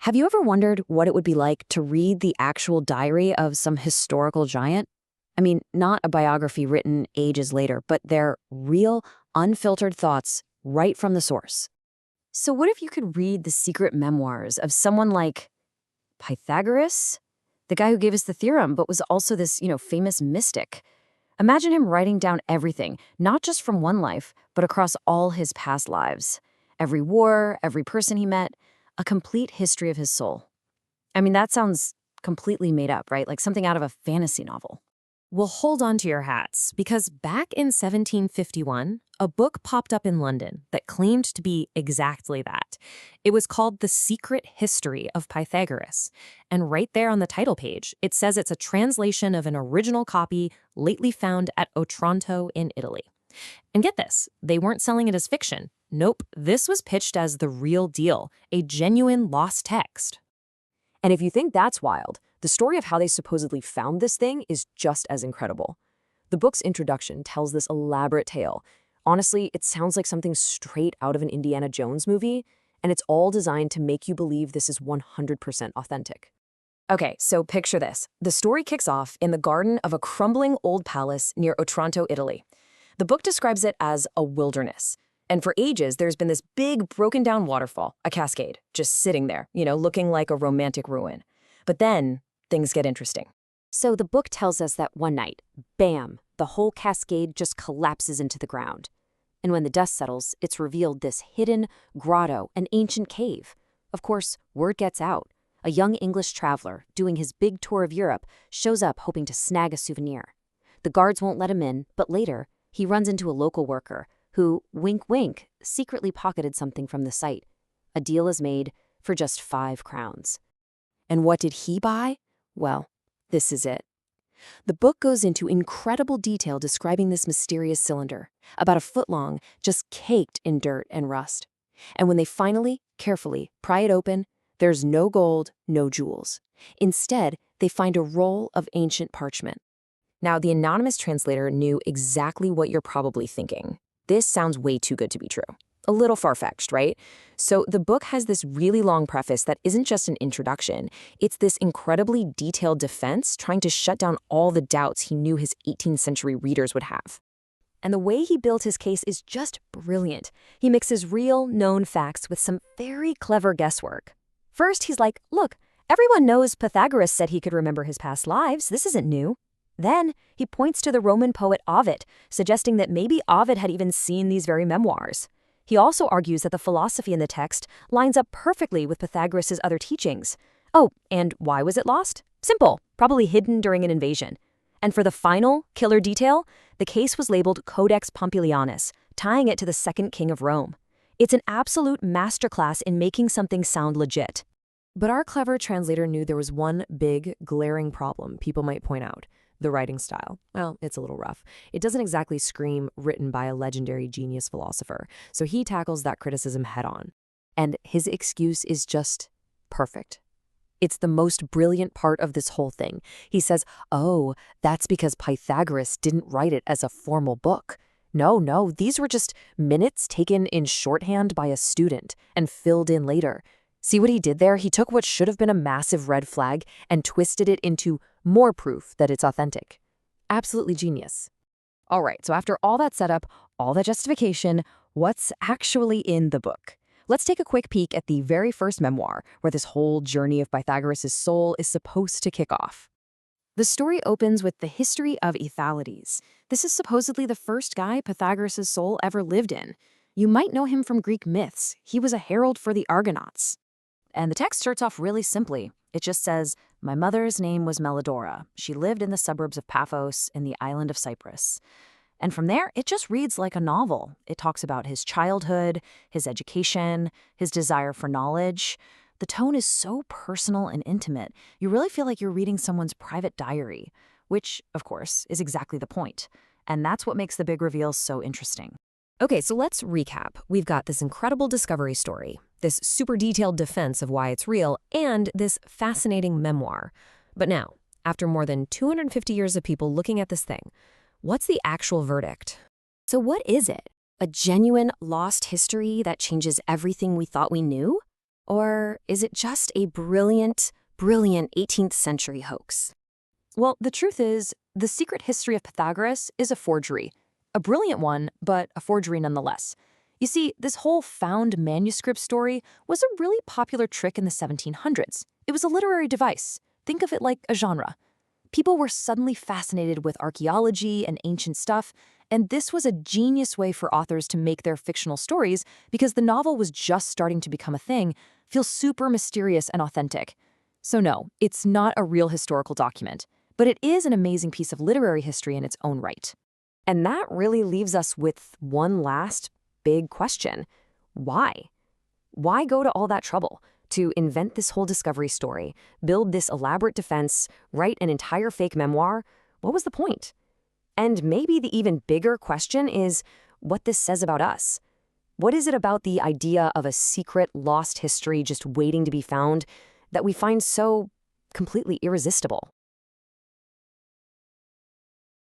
Have you ever wondered what it would be like to read the actual diary of some historical giant? I mean, not a biography written ages later, but their real, unfiltered thoughts right from the source. So what if you could read the secret memoirs of someone like Pythagoras? The guy who gave us the theorem, but was also this, famous mystic. Imagine him writing down everything, not just from one life, but across all his past lives. Every war, every person he met, a complete history of his soul. I mean, that sounds completely made up, right? Like something out of a fantasy novel. Well, hold on to your hats, because back in 1751, a book popped up in London that claimed to be exactly that. It was called The Secret History of Pythagoras. And right there on the title page, it says it's a translation of an original copy lately found at Otranto in Italy. And get this, they weren't selling it as fiction. Nope, this was pitched as the real deal, a genuine lost text. And if you think that's wild, the story of how they supposedly found this thing is just as incredible. The book's introduction tells this elaborate tale. Honestly, it sounds like something straight out of an Indiana Jones movie, and it's all designed to make you believe this is 100% authentic. Okay, so picture this. The story kicks off in the garden of a crumbling old palace near Otranto, Italy. The book describes it as a wilderness. And for ages, there's been this big broken-down waterfall, a cascade, just sitting there, looking like a romantic ruin. But then, things get interesting. So the book tells us that one night, bam, the whole cascade just collapses into the ground. And when the dust settles, it's revealed this hidden grotto, an ancient cave. Of course, word gets out. A young English traveler, doing his big tour of Europe, shows up hoping to snag a souvenir. The guards won't let him in, but later, he runs into a local worker who, wink wink, secretly pocketed something from the site. A deal is made for just 5 crowns. And what did he buy? Well, this is it. The book goes into incredible detail describing this mysterious cylinder, about a foot long, just caked in dirt and rust. And when they finally, carefully, pry it open, there's no gold, no jewels. Instead, they find a roll of ancient parchment. Now, the anonymous translator knew exactly what you're probably thinking. This sounds way too good to be true. A little far-fetched, right? So the book has this really long preface that isn't just an introduction. It's this incredibly detailed defense trying to shut down all the doubts he knew his 18th century readers would have. And the way he built his case is just brilliant. He mixes real, known facts with some very clever guesswork. First, he's like, look, everyone knows Pythagoras said he could remember his past lives. This isn't new. Then, he points to the Roman poet Ovid, suggesting that maybe Ovid had even seen these very memoirs. He also argues that the philosophy in the text lines up perfectly with Pythagoras' other teachings. Oh, and why was it lost? Simple, probably hidden during an invasion. And for the final, killer detail, the case was labeled Codex Pompilianus, tying it to the second king of Rome. It's an absolute masterclass in making something sound legit. But our clever translator knew there was one big, glaring problem people might point out. The writing style. Well, it's a little rough. It doesn't exactly scream written by a legendary genius philosopher, so he tackles that criticism head-on. And his excuse is just perfect. It's the most brilliant part of this whole thing. He says, oh, that's because Pythagoras didn't write it as a formal book. No, these were just minutes taken in shorthand by a student and filled in later. See what he did there? He took what should have been a massive red flag and twisted it into more proof that it's authentic. Absolutely genius. All right, so after all that setup, all that justification, what's actually in the book? Let's take a quick peek at the very first memoir, where this whole journey of Pythagoras' soul is supposed to kick off. The story opens with the history of Panthoides. This is supposedly the first guy Pythagoras' soul ever lived in. You might know him from Greek myths. He was a herald for the Argonauts. And the text starts off really simply. It just says, my mother's name was Melodora. She lived in the suburbs of Paphos in the island of Cyprus. And from there, it just reads like a novel. It talks about his childhood, his education, his desire for knowledge. The tone is so personal and intimate, you really feel like you're reading someone's private diary, which, of course, is exactly the point. And that's what makes the big reveal so interesting. Okay, so let's recap. We've got this incredible discovery story, this super detailed defense of why it's real, and this fascinating memoir. But now, after more than 250 years of people looking at this thing, what's the actual verdict? So what is it? A genuine lost history that changes everything we thought we knew? Or is it just a brilliant 18th century hoax? Well, the truth is, the Secret History of Pythagoras is a forgery. A brilliant one, but a forgery nonetheless. You see, this whole found manuscript story was a really popular trick in the 1700s. It was a literary device. Think of it like a genre. People were suddenly fascinated with archaeology and ancient stuff, and this was a genius way for authors to make their fictional stories, because the novel was just starting to become a thing, feel super mysterious and authentic. So no, it's not a real historical document, but it is an amazing piece of literary history in its own right. And that really leaves us with one last big question. Why? Why go to all that trouble to invent this whole discovery story, build this elaborate defense, write an entire fake memoir? What was the point? And maybe the even bigger question is what this says about us. What is it about the idea of a secret, lost history just waiting to be found that we find so completely irresistible?